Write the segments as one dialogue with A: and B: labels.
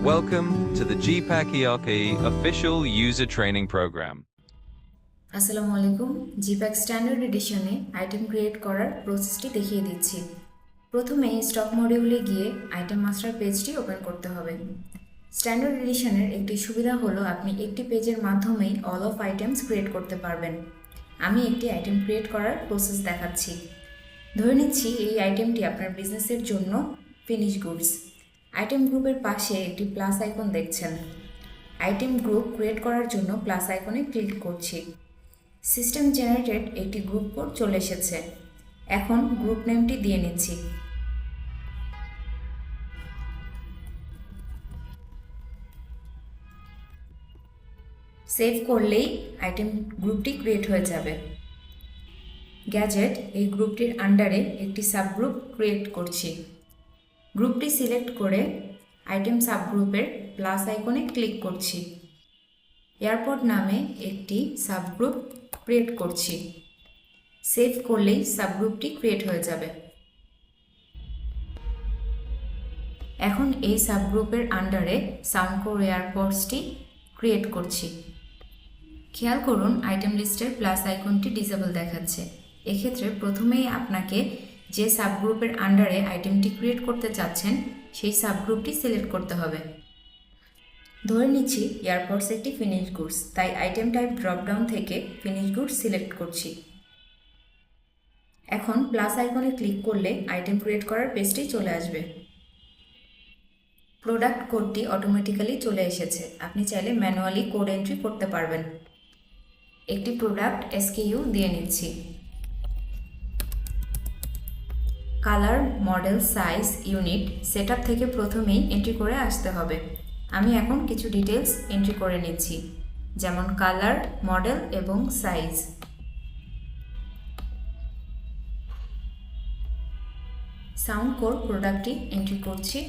A: Welcome to the GPAC ERP official user training program.
B: আসসালামু আলাইকুম। জিপ্যাক standard এডিশনে item create করার প্রসেসটি দেখিয়ে দিচ্ছি। প্রথমে স্টক মডিউলে গিয়ে আইটেম মাস্টার পেজটি ওপেন করতে হবে। স্ট্যান্ডার্ড এডিশনের একটি সুবিধা হলো আপনি একটি পেজের মাধ্যমেই অল অফ আইটেমস ক্রিয়েট করতে পারবেন। আমি একটি আইটেম ক্রিয়েট করার প্রসেস দেখাচ্ছি। ধরে নিচ্ছি এই আইটেমটি আপনার বিজনেসের জন্য ফিনিশ গুডস। আইটেম গ্রুপের পাশে একটি প্লাস আইকন দেখছেন। আইটেম গ্রুপ ক্রিয়েট করার জন্য প্লাস আইকনে ক্লিক করছি। সিস্টেম জেনারেটেড একটি গ্রুপ কোড চলে এসেছে। এখন গ্রুপ নেমটি দিয়ে নিচ্ছি। সেভ করলেই আইটেম গ্রুপটি ক্রিয়েট হয়ে যাবে। গ্যাজেট এই গ্রুপটির আন্ডারে একটি সাবগ্রুপ ক্রিয়েট করছি। গ্রুপটি সিলেক্ট করে আইটেম সাবগ্রুপের প্লাস আইকনে ক্লিক করছি। এয়ারপোর্ট নামে একটি সাবগ্রুপ ক্রিয়েট করছি। সেভ করলেই সাবগ্রুপটি ক্রিয়েট হয়ে যাবে। এখন এই সাবগ্রুপের আন্ডারে সাউন্ডকোর এয়ারপোর্টসটি ক্রিয়েট করছি। খেয়াল করুন আইটেম লিস্টের প্লাস আইকনটি ডিসেবল দেখাচ্ছে। এক্ষেত্রে প্রথমেই আপনাকে যে সাবগ্রুপের আন্ডারে আইটেমটি ক্রিয়েট করতে চাচ্ছেন সেই সাবগ্রুপটি সিলেক্ট করতে হবে। ধরে নিচ্ছি এয়ারপোর্টস একটি ফিনিশ গুডস, তাই আইটেম টাইপ ড্রপডাউন থেকে ফিনিশ গুডস সিলেক্ট করছি। এখন প্লাস আইকনে ক্লিক করলে আইটেম ক্রিয়েট করার পেজটি চলে আসবে। প্রোডাক্ট কোডটি অটোমেটিক্যালি চলে এসেছে। আপনি চাইলে ম্যানুয়ালি কোড এন্ট্রি করতে পারবেন। একটি প্রোডাক্ট এসকিইউ দিয়ে নিচ্ছি। Colour, model, size, unit setup থেকে প্রথমেই এন্ট্রি করে আসতে হবে। আমি এখন কিছু ডিটেলস এন্ট্রি করে নিচ্ছি, যেমন কালার, মডেল এবং সাইজ। সাউন্ডকোর প্রোডাক্টটি এন্ট্রি করছি।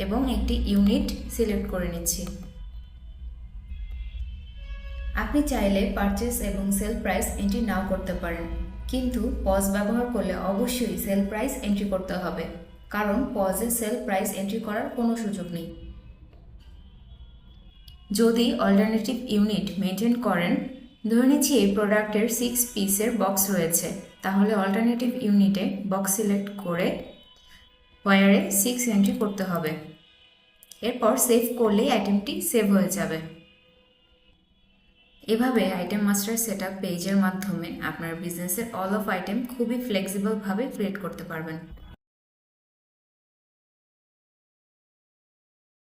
B: এবং একটি ইউনিট সিলেক্ট করে নিচ্ছি। আপনি চাইলে পারচেস এবং সেল প্রাইস এন্ট্রি নাও করতে পারেন, কিন্তু পজ ব্যবহার করলে অবশ্যই সেল প্রাইস এন্ট্রি করতে হবে, কারণ পজে সেল প্রাইস এন্ট্রি করার কোনো সুযোগ নেই। যদি অল্টারনেটিভ ইউনিট মেনটেন করেন, ধরে নিচ্ছি এই প্রোডাক্টের 6 পিসের বক্স রয়েছে, তাহলে অল্টারনেটিভ ইউনিটে বক্স সিলেক্ট করে ওয়ারে 6 এন্ট্রি করতে হবে। এরপর সেভ করলেই আইটেমটি সেভ হয়ে যাবে। এভাবে আইটেম মাস্টার সেটআপ পেজের মাধ্যমে আপনার বিজনেসের অল অফ আইটেম খুবই ফ্লেক্সিবলভাবে ক্রিয়েট করতে পারবেন।